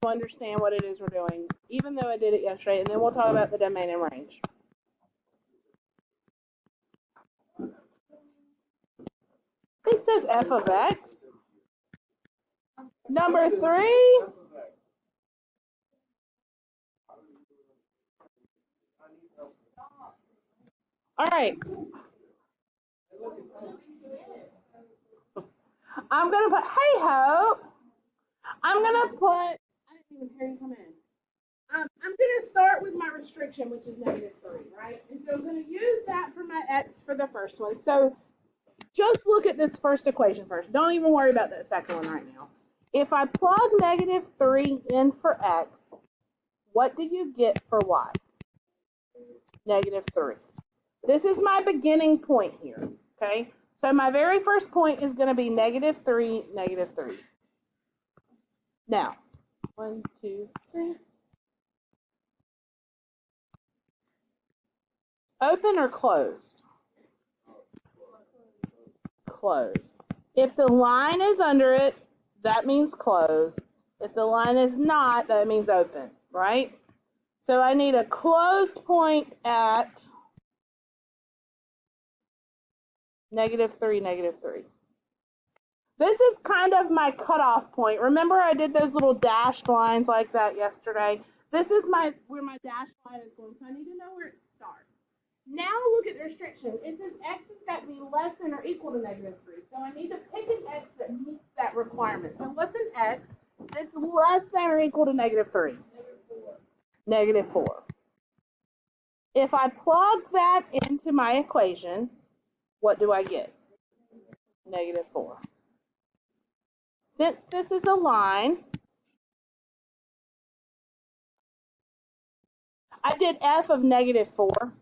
To understand what it is we're doing, even though I did it yesterday, and then we'll talk about the domain and range. It says f of x. Number 3. All right. I'm going to put, hey, Hope. I'm going to put, I didn't even hear you come in. I'm going to start with my restriction, which is -3, right? And so I'm going to use that for my x for the first one. So just look at this first equation first. Don't even worry about that second one right now. If I plug -3 in for x, what do you get for y? -3. This is my beginning point here, okay? So my very first point is going to be -3, -3. Now, 1, 2, 3. Open or closed? Closed. If the line is under it, that means closed. If the line is not, that means open, right? So I need a closed point at -3, -3. This is kind of my cutoff point. Remember I did those little dashed lines like that yesterday? This is where my dashed line is going, so I need to know where it starts. Now look at the restriction. It says x has got to be less than or equal to -3. So I need to pick an x that meets that requirement. So what's an x that's less than or equal to -3? -4. If I plug that into my equation, what do I get? -4. Since this is a line, I did f of -4.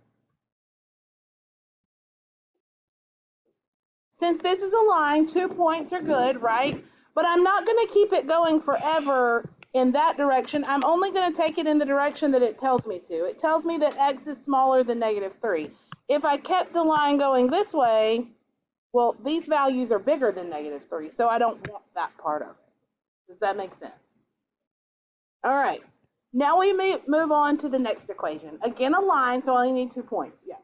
Since this is a line, 2 points are good, right? But I'm not going to keep it going forever in that direction. I'm only going to take it in the direction that it tells me to. It tells me that x is smaller than -3. If I kept the line going this way, well, these values are bigger than -3, so I don't want that part of it. Does that make sense? All right. Now we move on to the next equation. Again, a line, so I only need 2 points. Yeah.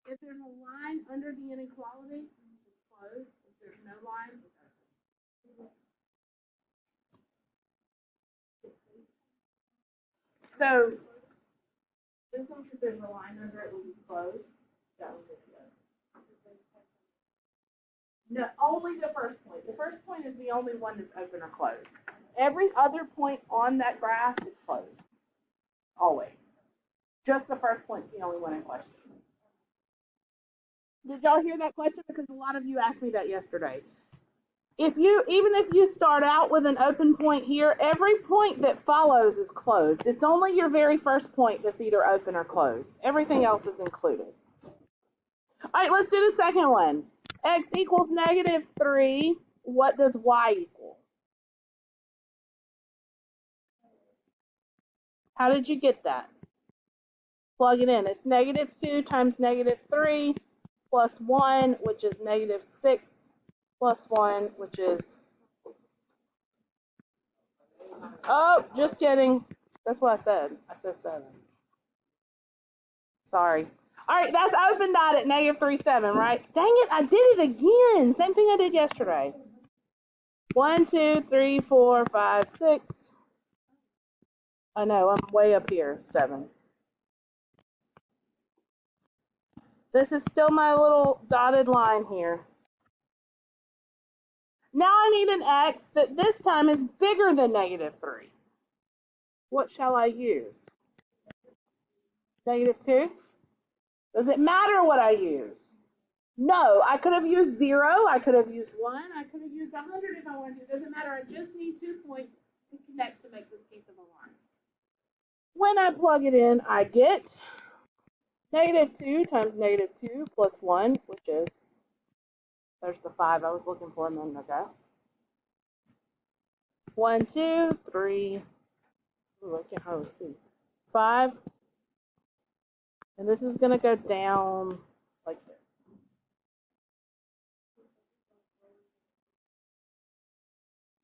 If there's a line under the inequality, it's closed. If there's no line, it's open. So this one, if there's a line under it, will be closed. That one will be closed. No, only the first point. The first point is the only one that's open or closed. Every other point on that graph is closed. Always. Just the first point is the only one in question. Did y'all hear that question? Because a lot of you asked me that yesterday. Even if you start out with an open point here, every point that follows is closed. It's only your very first point that's either open or closed. Everything else is included. All right, let's do the second one. X equals -3. What does y equal? How did you get that? Plug it in. It's -2 times -3 plus 1, which is -6, plus 1, which is... Oh, just kidding. That's what I said. I said 7. Sorry. All right, that's open dot at -3, right? Dang it, I did it again. Same thing I did yesterday. 1, 2, 3, 4, 5, 6. I know, I'm way up here. 7. This is still my little dotted line here. Now I need an x that this time is bigger than -3. What shall I use? -2? Does it matter what I use? No, I could have used 0, I could have used 1, I could have used 100 if I wanted to. It doesn't matter, I just need 2 points to connect to make this piece of a line. When I plug it in, I get -2 times -2 plus 1, which is, there's the 5 I was looking for a minute ago. 1, 2, 3, ooh, I can't hardly see, 5. And this is going to go down like this.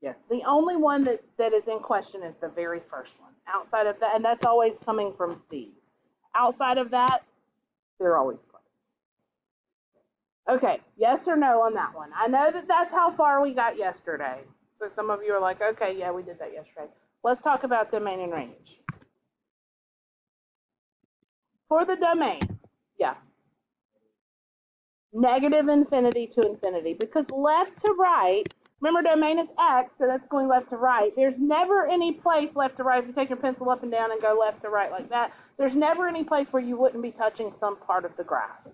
Yes, the only one that is in question is the very first one. Outside of that, and that's always coming from these. Outside of that, they're always close. Okay, yes or no on that one? I know that that's how far we got yesterday. So some of you are like, okay, yeah, we did that yesterday. Let's talk about domain and range. For the domain, yeah. Negative infinity to infinity, because left to right, remember domain is x, so that's going left to right. There's never any place left to right. If you take your pencil up and down and go left to right like that, there's never any place where you wouldn't be touching some part of the graph.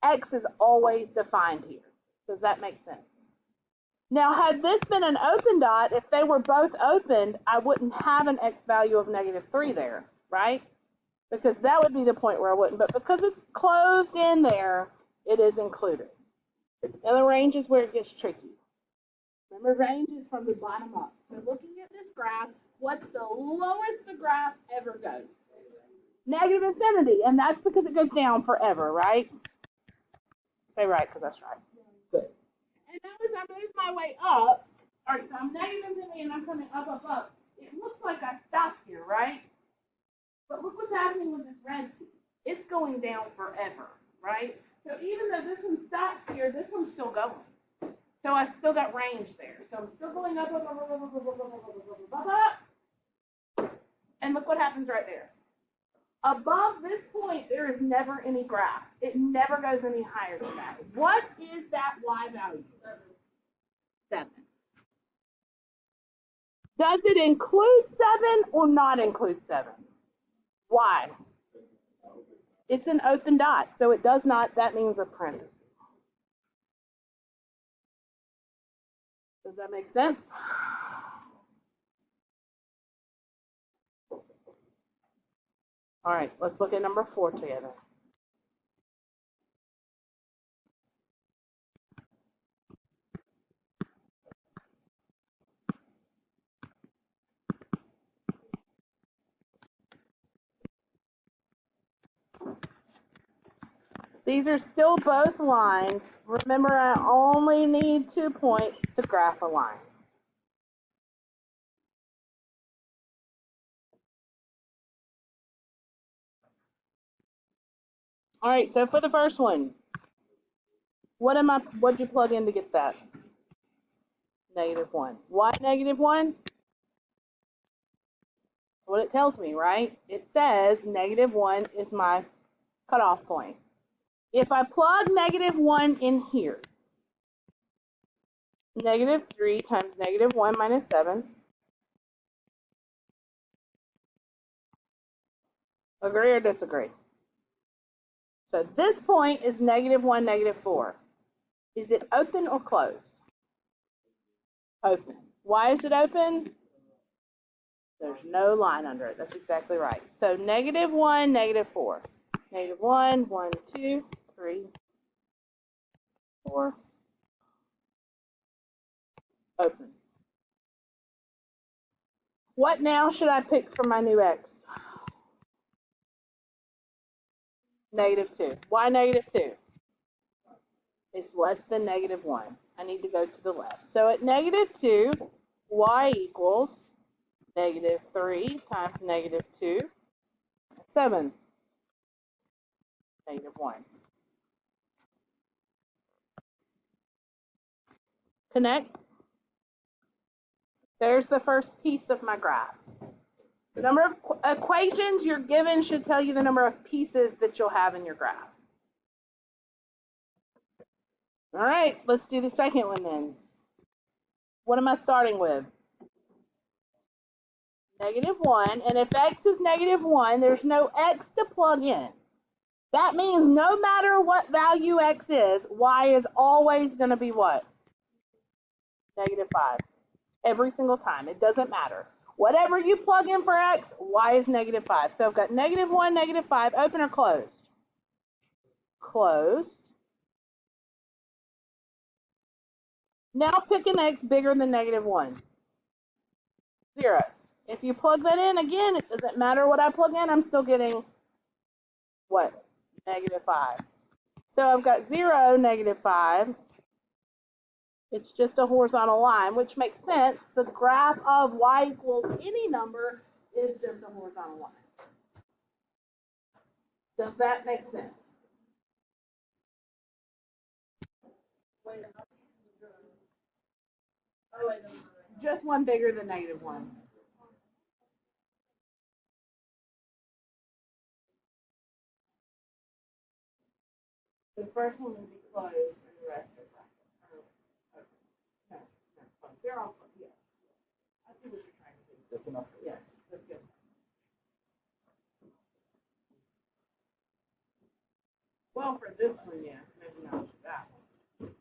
X is always defined here. Does that make sense? Now, had this been an open dot, if they were both opened, I wouldn't have an x value of -3 there, right? Because that would be the point where I wouldn't. But because it's closed in there, it is included. Now the range is where it gets tricky. Remember, range is from the bottom up. So looking at this graph, what's the lowest the graph ever goes? Negative infinity, and that's because it goes down forever, right? Say right, because that's right. Good. And now as I move my way up, all right, so I'm negative infinity and I'm coming up, up, up. It looks like I stopped here, right? But look what's happening with this red piece. It's going down forever, right? So even though this one stops here, this one's still going. So I've still got range there. So I'm still going up, up, up, up, up, up, up, up, up, up. And look what happens right there. Above this point, there is never any graph. It never goes any higher than that. What is that y value? 7. Does it include 7 or not include 7? Why? It's an open dot, so it does not, that means a parenthesis. Does that make sense? All right, let's look at number 4 together. These are still both lines. Remember, I only need 2 points to graph a line. All right, so for the first one, what'd you plug in to get that? -1. Why -1? What it tells me, right? It says -1 is my cutoff point. If I plug -1 in here, -3 times -1 minus 7. Agree or disagree? So this point is -1, -4. Is it open or closed? Open. Why is it open? There's no line under it. That's exactly right. So -1, -4. -1, 1, 2, 3, 4. Open. What now should I pick for my new x? -2. Why -2? It's less than -1. I need to go to the left. So at -2, y equals -3 times -2, 7, -1. Connect. There's the first piece of my graph. The number of equations you're given should tell you the number of pieces that you'll have in your graph. All right, let's do the second one then. What am I starting with? -1, and if x is -1, there's no x to plug in. That means no matter what value x is, y is always going to be what? -5. Every single time. It doesn't matter. Whatever you plug in for x, y is -5. So I've got -1, -5, open or closed? Closed. Now pick an x bigger than -1. 0. If you plug that in, again, it doesn't matter what I plug in, I'm still getting what? -5. So I've got 0, -5. It's just a horizontal line, which makes sense. The graph of y equals any number is just a horizontal line. Does that make sense? Just one bigger than -1. The first one will be closed and the rest are brackets. No, closed. They're all closed, yes. I see what you're trying to do. That's enough. Yes, that's good. Well, for this one, yes, maybe not for that one.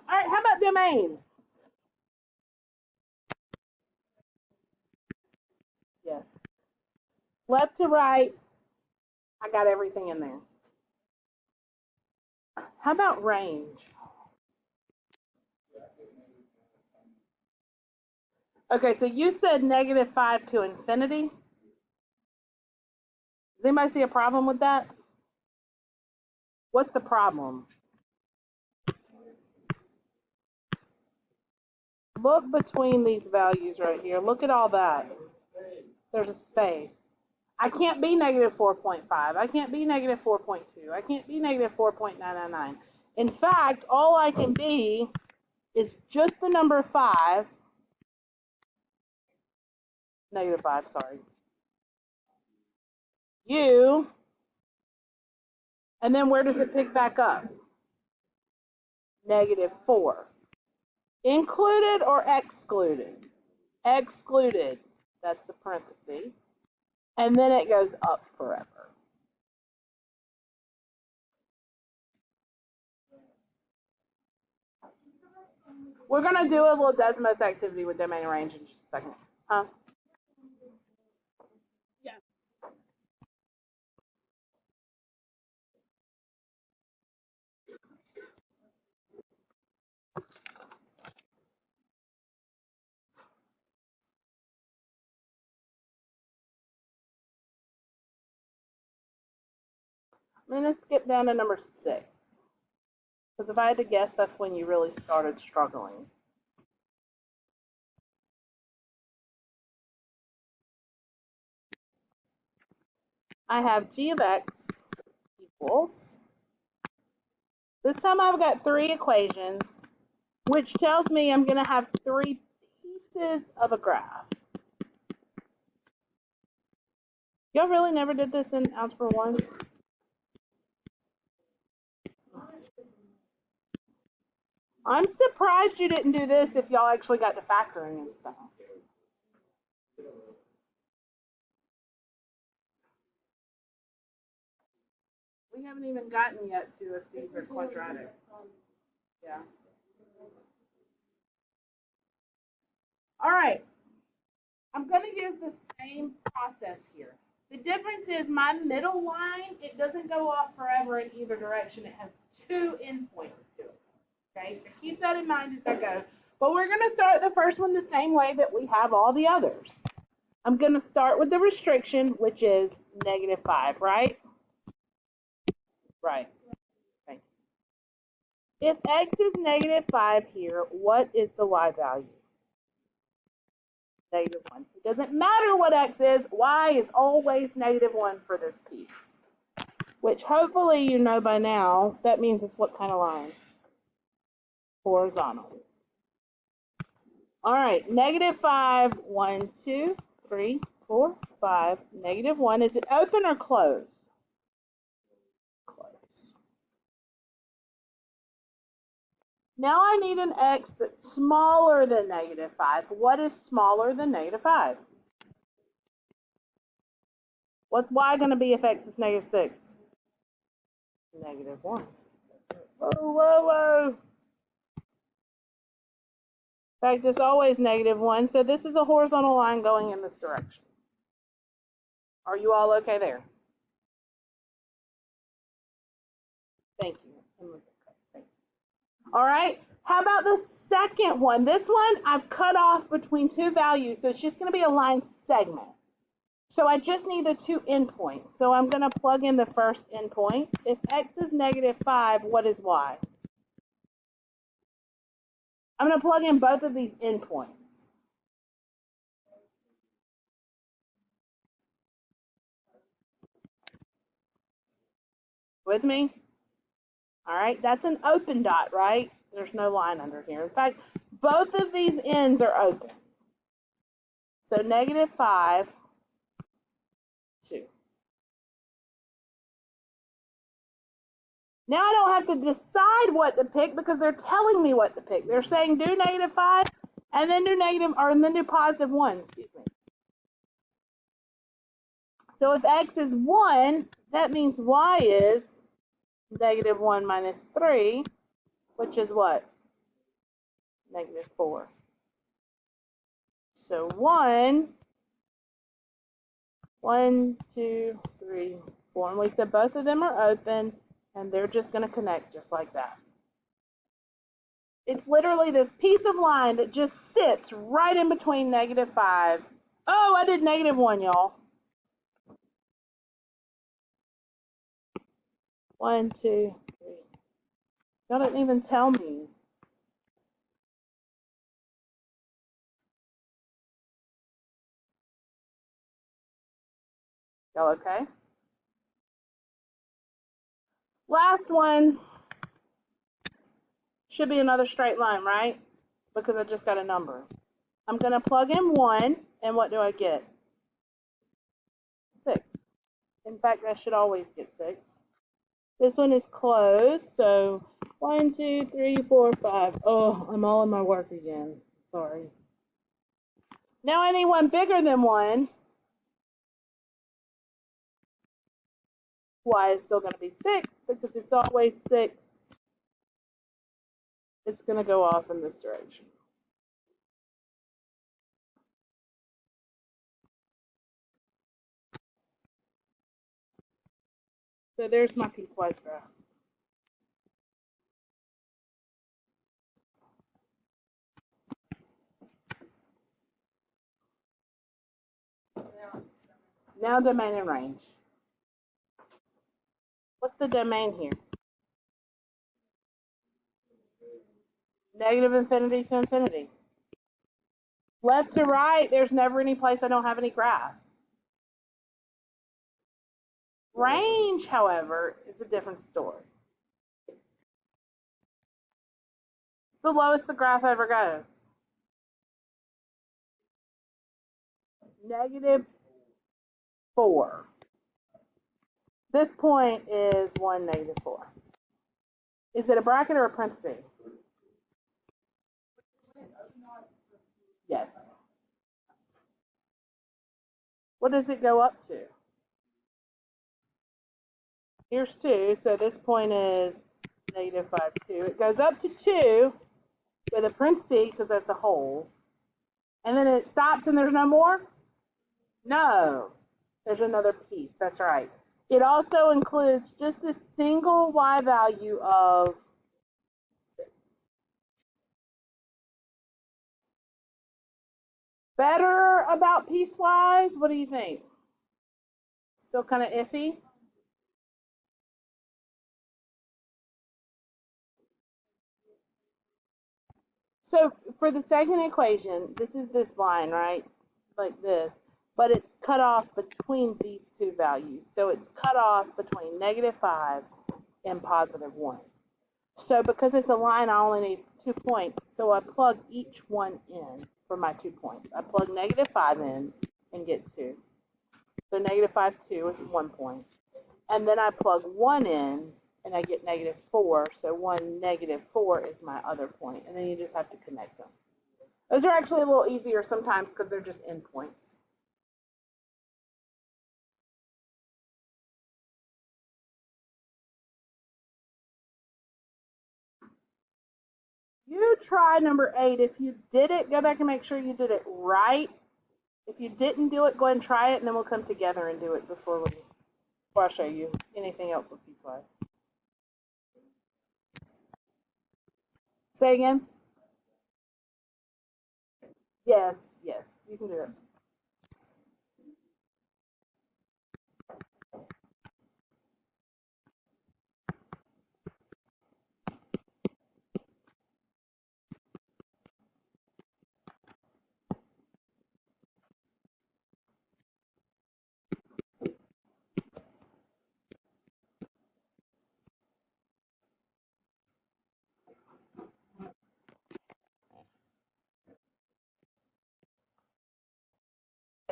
All right, how about domain? Yes. Left to right, I got everything in there. How about range? Okay, so you said -5 to infinity. Does anybody see a problem with that? What's the problem? Look between these values right here. Look at all that. There's a space. I can't be -4.5. I can't be -4.2. I can't be -4.999. In fact, all I can be is just the number 5. -5, sorry. U. And then where does it pick back up? -4. Included or excluded? Excluded. That's a parenthesis. And then it goes up forever. We're going to do a little Desmos activity with domain and range in just a second. Huh? Yeah. I'm going to skip down to number 6. Because if I had to guess, that's when you really started struggling. I have g of x equals, this time I've got 3 equations, which tells me I'm going to have 3 pieces of a graph. Y'all really never did this in Algebra 1? I'm surprised you didn't do this if y'all actually got to factoring and stuff. We haven't even gotten yet to if these are quadratic. Yeah. All right. I'm going to use the same process here. The difference is my middle line, it doesn't go up forever in either direction. It has 2 endpoints to it. Okay, so keep that in mind as I go. But we're going to start the first one the same way that we have all the others. I'm going to start with the restriction, which is -5, right? Right. Okay. If x is -5 here, what is the y value? -1. It doesn't matter what x is, y is always -1 for this piece. Which hopefully you know by now, that means it's what kind of line? Horizontal. All right, -5, 1, 2, 3, 4, 5, -1. Is it open or closed? Closed. Now I need an x that's smaller than -5. What is smaller than -5? What's y going to be if x is -6? -1. Whoa, whoa, whoa. In fact, it's always -1, so this is a horizontal line going in this direction. Are you all okay there? Thank you. Thank you. All right. How about the second one? This one I've cut off between 2 values, so it's just going to be a line segment. So I just need the two endpoints. So I'm going to plug in the first endpoint. If x is -5, what is y? I'm going to plug in both of these endpoints. With me? All right, that's an open dot, right? There's no line under here. In fact, both of these ends are open. So -5, 2. Now I don't have to decide what to pick because they're telling me what to pick. They're saying do -5 and then do +1, excuse me. So if x is 1, that means y is -1 minus 3, which is what? -4. So 1, 2, 3, 4. And we said both of them are open, and they're just going to connect just like that. It's literally this piece of line that just sits right in between -5. Oh, I did -1, y'all. 1, 2, 3. Y'all didn't even tell me. Y'all okay? Last one should be another straight line, right? Because I just got a number. I'm going to plug in 1, and what do I get? 6. In fact, I should always get 6. This one is closed, so 1, 2, 3, 4, 5. Oh, I'm all in my work again. Sorry. Now I need one bigger than 1. Y is still going to be 6 because it's always 6. It's going to go off in this direction. So there's my piecewise graph. Now domain and range. What's the domain here? -infinity to infinity. Left to right, there's never any place I don't have any graph. Range, however, is a different story. It's the lowest the graph ever goes. -4. This point is 1, -4. Is it a bracket or a parenthesis? Yes. What does it go up to? Here's 2, so this point is -5, 2. It goes up to 2 with a parenthesis because that's a hole. And then it stops and there's no more? No. There's another piece. That's right. It also includes just a single y value of 6. Better about piecewise? What do you think? Still kind of iffy? So for the second equation, this is this line, right? Like this. But it's cut off between these two values. So it's cut off between -5 and +1. So because it's a line, I only need 2 points. So I plug each one in for my 2 points. I plug -5 in and get 2. So -5, 2 is 1 point. And then I plug 1 in and I get -4. So 1, -4 is my other point. And then you just have to connect them. Those are actually a little easier sometimes because they're just endpoints. You try number 8. If you did it, go back and make sure you did it right. If you didn't do it, go ahead and try it, and then we'll come together and do it before I show you anything else with piecewise. Say again? Yes, you can do it.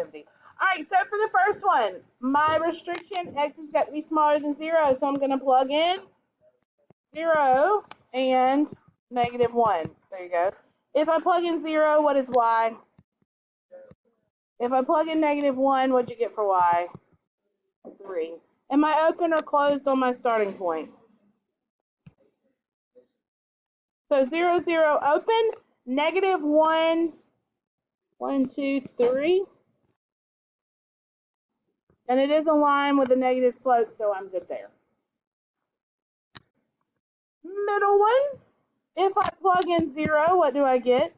activity. All right, so for the first one, my restriction, x has got to be smaller than 0, so I'm going to plug in 0 and -1. There you go. If I plug in 0, what is y? If I plug in -1, what'd you get for y? 3. Am I open or closed on my starting point? So 0, 0, open, -1, 1, 2, 3. And it is a line with a negative slope, so I'm good there. Middle one, if I plug in 0, what do I get?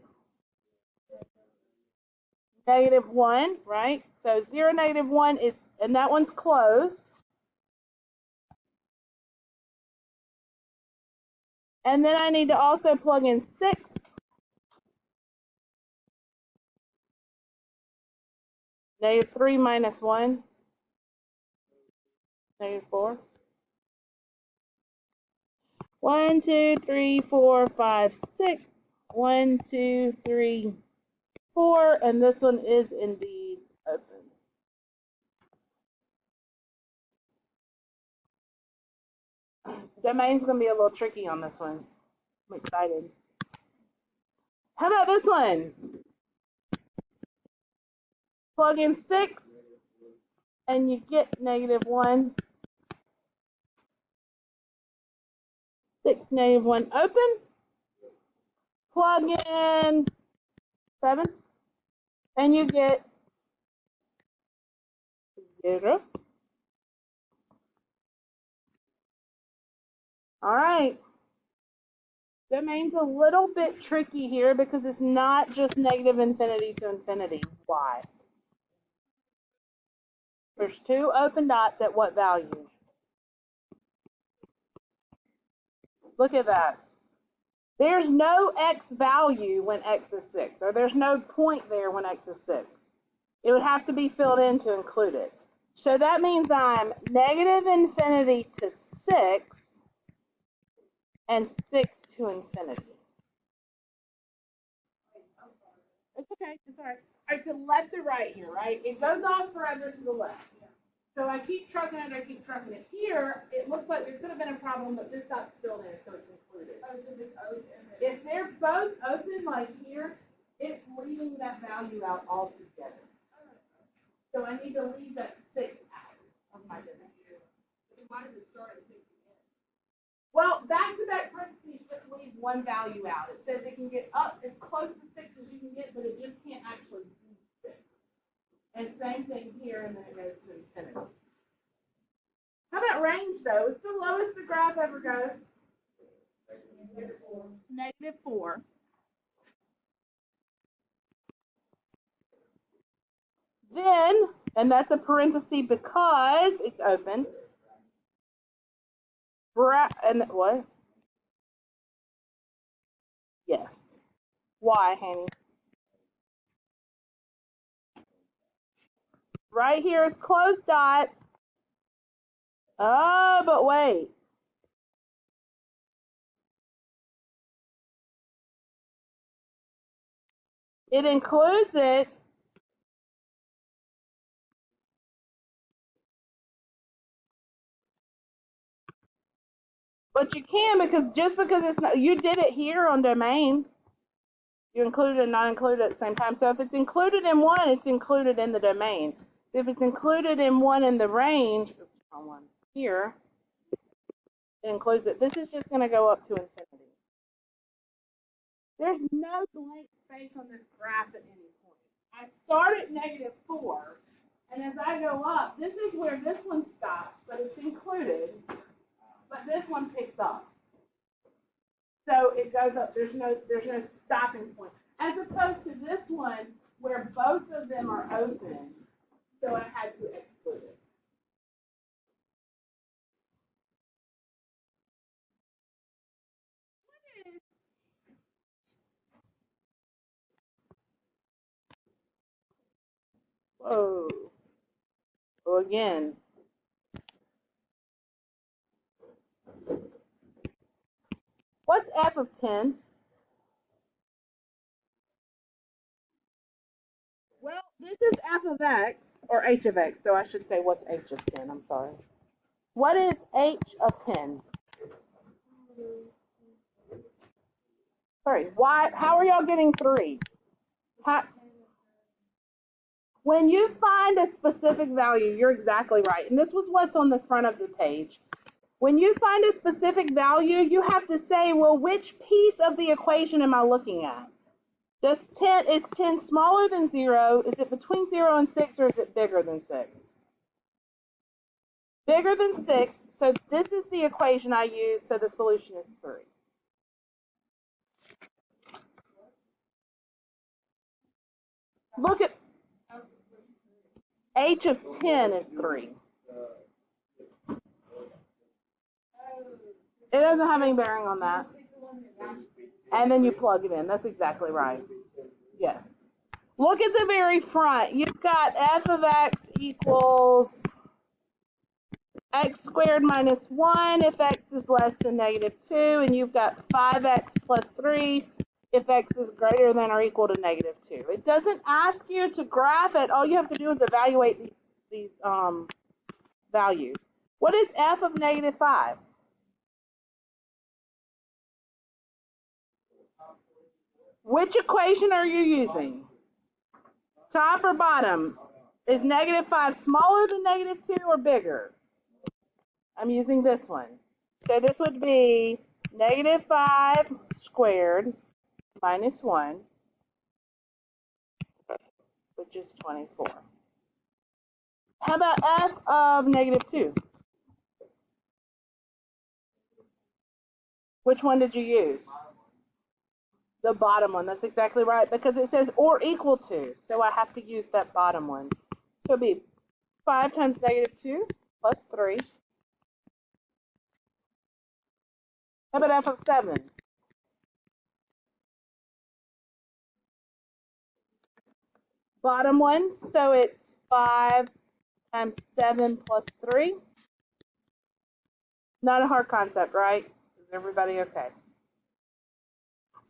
-1, right? So 0, -1 is, and that one's closed. And then I need to also plug in 6. -3 minus 1, -4. 1, 2, 3, 4, 5, 6. 1, 2, 3, 4, and this one is indeed open. Domain's going to be a little tricky on this one. I'm excited. How about this one? Plug in 6, and you get -1. 6, -1, open. Plug in 7, and you get 0. All right. Domain's a little bit tricky here because it's not just -infinity to infinity. Why? There's 2 open dots at what value? Look at that. There's no x value when x is 6, or there's no point there when x is 6. It would have to be filled in to include it. So that means I'm -infinity to 6 and 6 to infinity. It's okay, it's all right. All right, so left to right here, right? It goes off forever to the left. So I keep trucking it. Here, it looks like there could have been a problem, but this dot's filled in, so it's included. If they're both open, like here, it's leaving that value out altogether. So I need to leave that 6 out of my dimension. Well, back-to-back parentheses just leave one value out. It says it can get up as close to 6 as you can get, but it just can't actually be 6. And same thing here, and then it goes to infinity. How about range, though? It's the lowest the graph ever goes. -4. Then, and that's a parenthesis because it's open. And what? Yes. Why, Hanny? Right here is closed dot. Oh, but wait. It includes it. But you can just because it's not, you did it here on domain. You include it and not include it at the same time. So if it's included in one, it's included in the domain. If it's included in one in the range, here, it includes it. This is just going to go up to infinity. There's no blank space on this graph at any point. I start at -4, and as I go up, this is where this one stops, but it's included, but this one picks up. So it goes up. There's no stopping point, as opposed to this one where both of them are open. So I had to exclude it. Whoa. So again, what's f of 10? Well, this is f of x, or h of x, so I should say what's h of 10, I'm sorry. What is h of 10? Sorry, why? How are y'all getting 3? How, when you find a specific value, you're exactly right. And this was what's on the front of the page. When you find a specific value, you have to say, well, which piece of the equation am I looking at? Is 10 smaller than 0? Is it between 0 and 6, or is it bigger than 6? Bigger than 6, so this is the equation I use, so the solution is 3. Look at h of 10 is 3. It doesn't have any bearing on that. And then you plug it in. That's exactly right. Yes. Look at the very front. You've got f of x equals x squared minus 1 if x is less than negative 2, and you've got 5x plus 3 if x is greater than or equal to negative 2. It doesn't ask you to graph it. All you have to do is evaluate these values. What is f of negative 5? Which equation are you using? Top or bottom? Is negative 5 smaller than negative 2 or bigger? I'm using this one. So this would be negative 5 squared minus 1, which is 24. How about f of negative 2? Which one did you use? The bottom one. That's exactly right, because it says or equal to, so I have to use that bottom one. So it'll be 5 times negative 2 plus 3. How about f of 7? Bottom one, so it's 5 times 7 plus 3. Not a hard concept, right? Is everybody okay?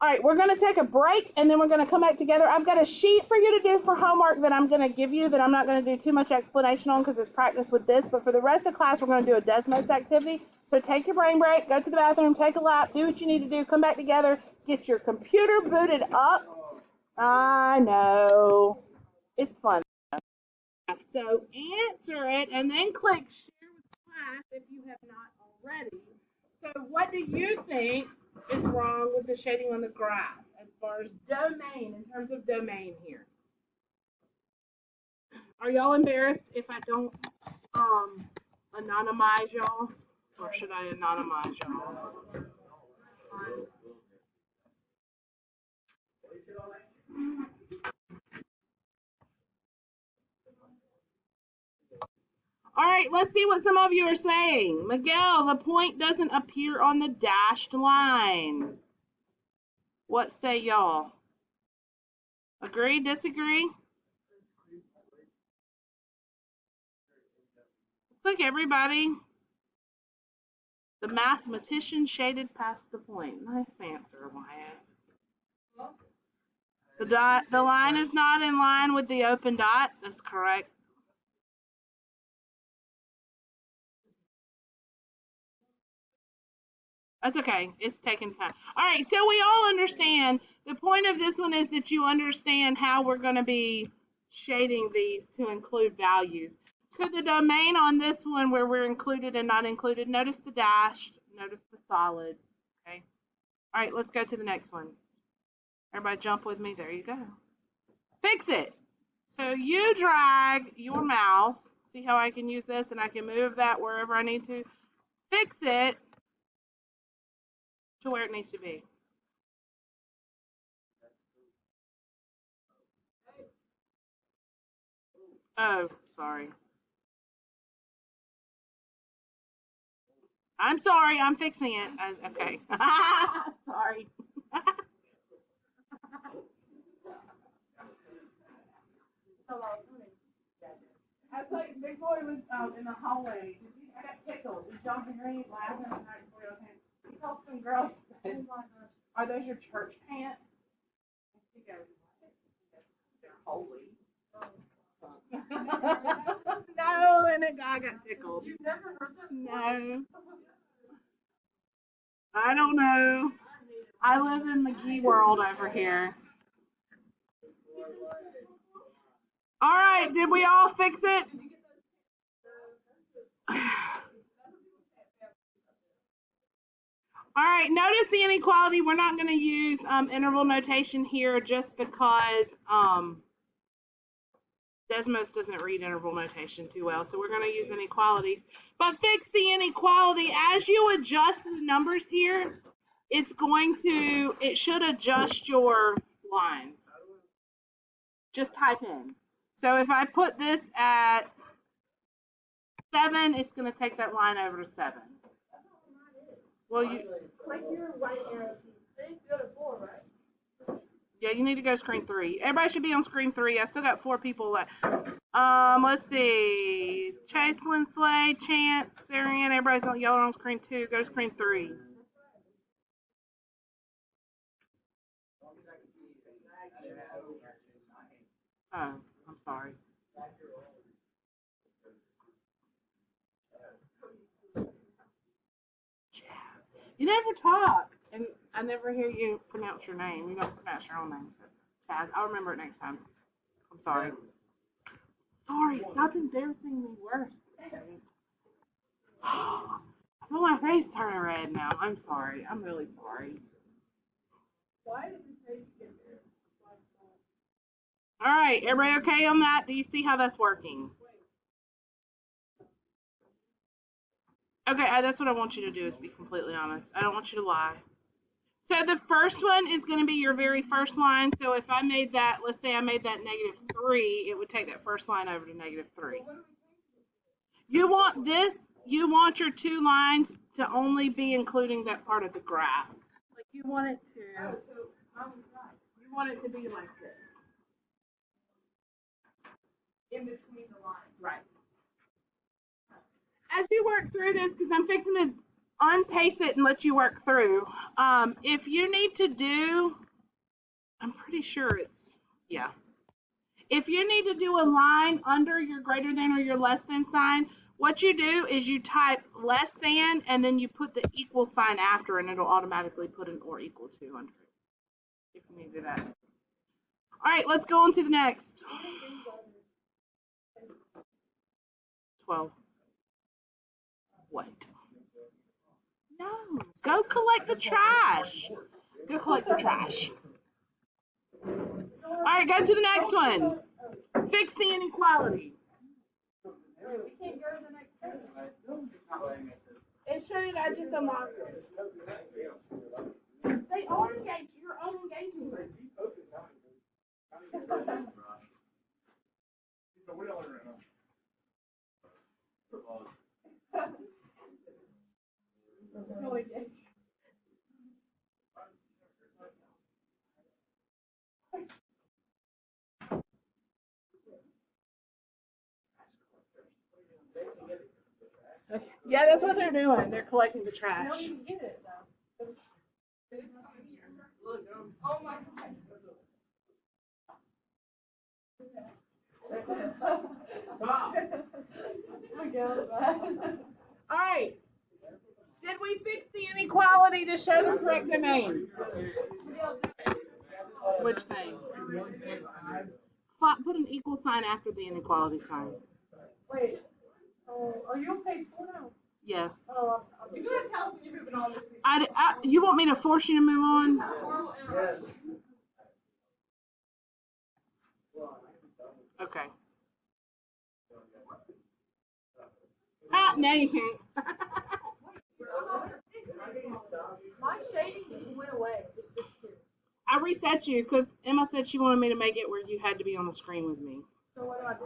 All right, we're going to take a break, and then we're going to come back together. I've got a sheet for you to do for homework that I'm going to give you that I'm not going to do too much explanation on because it's practice with this. But for the rest of class, we're going to do a Desmos activity. So take your brain break, go to the bathroom, take a lap, do what you need to do, come back together, get your computer booted up. I know. It's fun. So answer it, and then click share with class if you have not already. So what do you think is wrong with the shading on the graph as far as domain, in terms of domain here? Are y'all embarrassed if I don't anonymize y'all? Or should I anonymize y'all? All right, let's see what some of you are saying. Miguel, the point doesn't appear on the dashed line. What say y'all? Agree, disagree? Looks like everybody. The mathematician shaded past the point. Nice answer, Wyatt. The line is not in line with the open dot. That's correct. That's okay. It's taking time. All right, so we all understand. The point of this one is that you understand how we're going to be shading these to include values. So the domain on this one where we're included and not included, notice the dashed, notice the solid. Okay. All right, let's go to the next one. Everybody jump with me. There you go. Fix it. So you drag your mouse. See how I can use this and I can move that wherever I need to. Fix it to where it needs to be. Oh, sorry. I'm sorry. I'm fixing it. Okay. Sorry. I was like, Big Boy was in the hallway. I got tickled. Did y'all hear me laughing the night before y'all came? He told some girls, are those your church pants? He goes, they're holy. I got tickled. You've never heard that? No. I don't know. I live in McGee world over here. All right, did we all fix it? All right, notice the inequality. We're not going to use interval notation here just because Desmos doesn't read interval notation too well, so we're going to use inequalities. But fix the inequality. As you adjust the numbers here, it should adjust your lines. Just type in. So if I put this at 7, it's going to take that line over to 7. Well, you like your white arrow. They go to 4, right? Yeah, you need to go to screen 3. Everybody should be on screen 3. I still got 4 people left. Let's see. Chaselyn, Slade, Chance, Sarian. Everybody's on yellow on screen 2. Go to screen 3. Oh, I'm sorry. You never talk, and I never hear you pronounce your name. You don't pronounce your own name. So, Chaz, I'll remember it next time. I'm sorry. Sorry, stop embarrassing me worse. I feel my face turning red now. I'm sorry. I'm really sorry. Why did you say you get there? All right, everybody okay on that? Do you see how that's working? Okay, that's what I want you to do, is be completely honest. I don't want you to lie. So the first one is going to be your very first line. So if I made that, let's say I made that -3, it would take that first line over to -3. You want your 2 lines to only be including that part of the graph. Like you want it to be like this. In between the lines. Right. As you work through this, because I'm fixing to unpace it and let you work through, if you need to do, I'm pretty sure it's, yeah. If you need to do a line under your greater than or your less than sign, what you do is you type less than and then you put the equal sign after, and it'll automatically put an or equal to under it. If you need to do that. All right, let's go on to the next. 12. What? No, go collect the trash. Go collect the trash. All right, go to the next one. Fix the inequality. We can't go to the next page. It showed I just unlocked it. They are engaged. You're unengaging them. Yeah, that's what they're doing. They're collecting the trash. No, you get it though. Oh my God. All right. Did we fix the inequality to show the correct domain? Which thing? Put an equal sign after the inequality sign. Wait. Are you on page 4 now? Yes. Oh, you're going to tell us when you're moving on. You want me to force you to move on? Yes. Okay. Now you can't. My shading just went away. I reset you because Emma said she wanted me to make it where you had to be on the screen with me. So what do I do?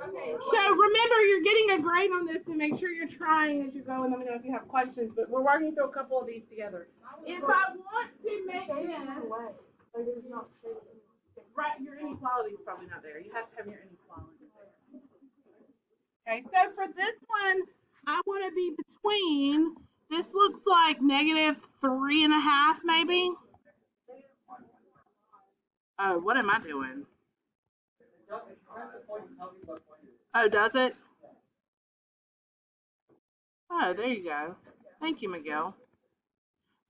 Okay. So remember, you're getting a grade on this, and make sure you're trying as you go, and let me know if you have questions. But we're working through a couple of these together. If I want to make this, right, your inequality is probably not there. You have to have your inequality there. Okay. So for this one, I want to be between. This looks like -3.5, maybe. Oh, what am I doing? Oh, does it? Oh, there you go. Thank you, Miguel.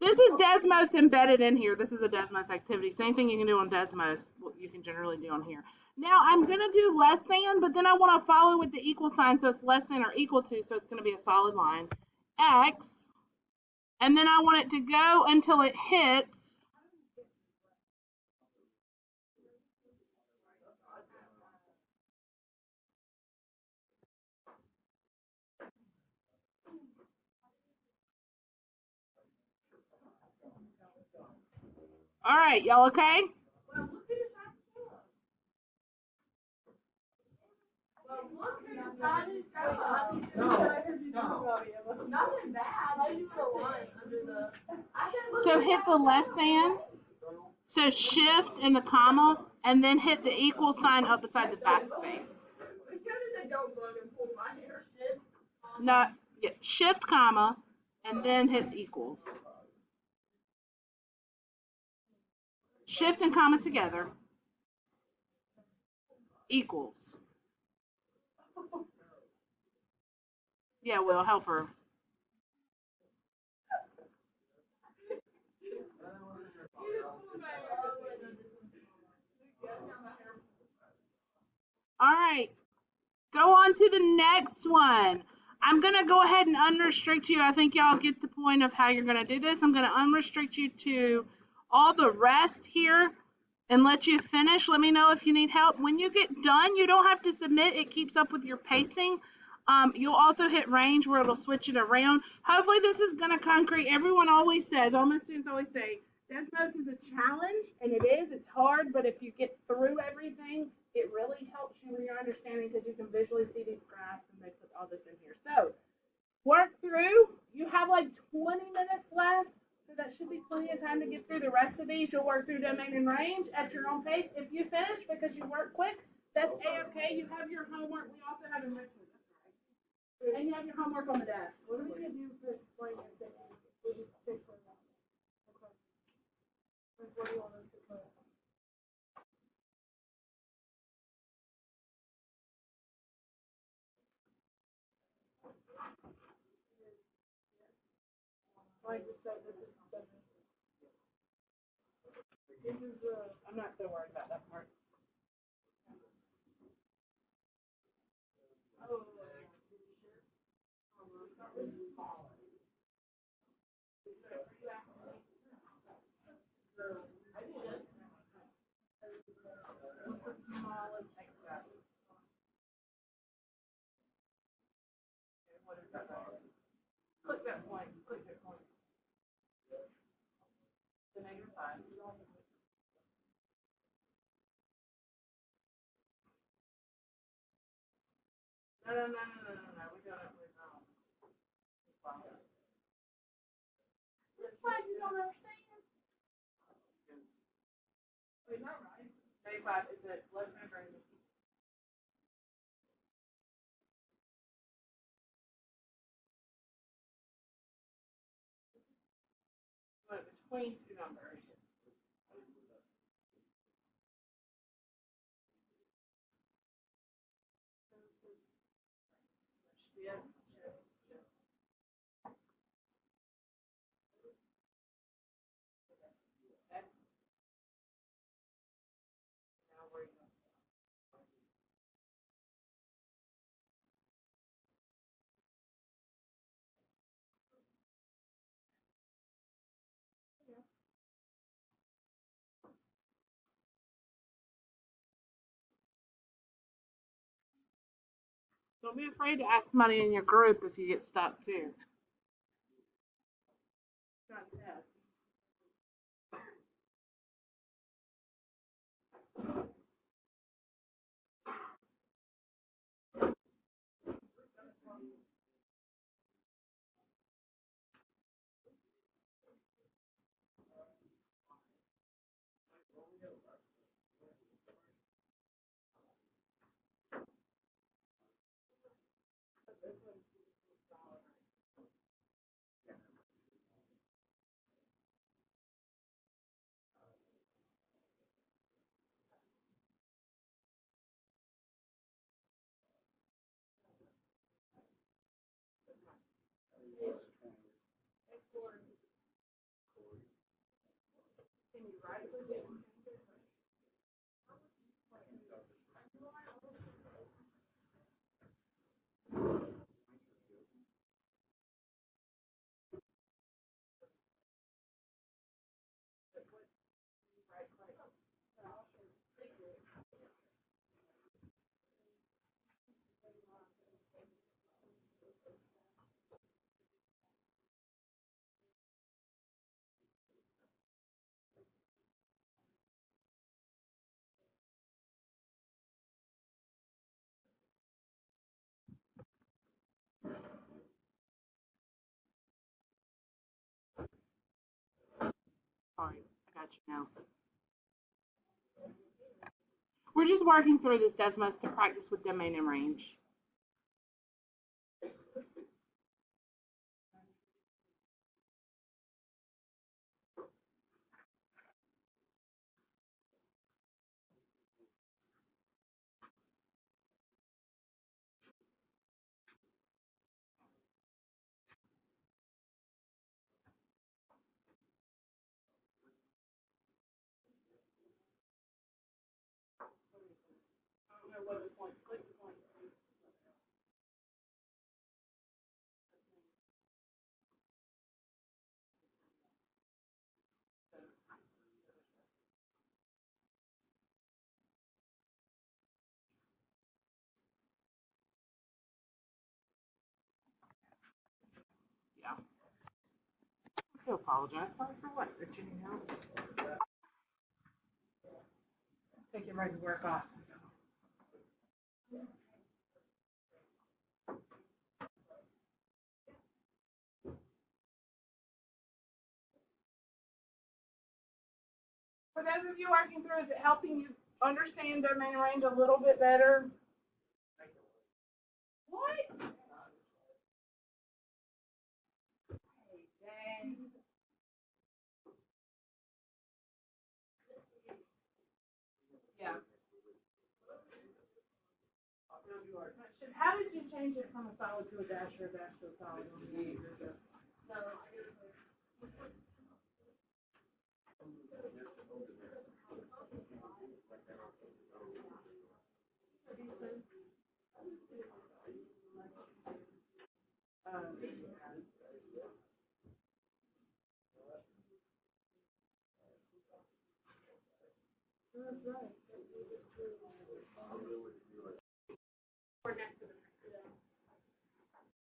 This is Desmos embedded in here. This is a Desmos activity. Same thing you can do on Desmos, what you can generally do on here. Now I'm going to do less than, but then I want to follow with the equal sign, so it's less than or equal to, so it's going to be a solid line. X, and then I want it to go until it hits. All right, y'all okay? So hit the less than. So shift and the comma, and then hit the equal sign up beside the backspace. Not yeah, shift comma, and then hit equals. Shift and comma together. Equals. Yeah, Will, help her. All right, go on to the next one. I'm going to go ahead and unrestrict you. I think y'all get the point of how you're going to do this. I'm going to unrestrict you to all the rest here and let you finish. Let me know if you need help. When you get done, you don't have to submit. It keeps up with your pacing. You'll also hit range where it'll switch it around. Hopefully this is going to concrete. Everyone always says, all my students always say, Desmos is a challenge, and it is. It's hard, but if you get through everything, it really helps you in your understanding because you can visually see these graphs and they put all this in here. So work through. You have like 20 minutes left, so that should be plenty of time to get through the rest of these. You'll work through domain and range at your own pace. If you finish because you work quick, that's a-okay. You have your homework. We also have enrichment. And you have your homework on the desk. What are we going to do to explain it? We just take for that. Okay. What do you want us to put? Like I said, this is I'm not so worried about that part. What's the smallest X value? What is that value? Click that point. Click that point. The -5. No, no, no, no, no, no, no. We're doing it with This class you don't understand. Wait, not right. -5 is it less than or greater than? But between two numbers. Yeah. X. Now where you go. Don't be afraid to ask somebody in your group if you get stuck too. Not test. Can you right click it? Sorry, I got you now. We're just working through this, Desmos, to practice with domain and range. Yeah. I do apologize. Sorry for what, Richard? Take your right to work off. For those of you working through, is it helping you understand domain and range a little bit better? What? Dang. Yeah. How did you change it from a solid to a dash or a dash to a solid? That's right.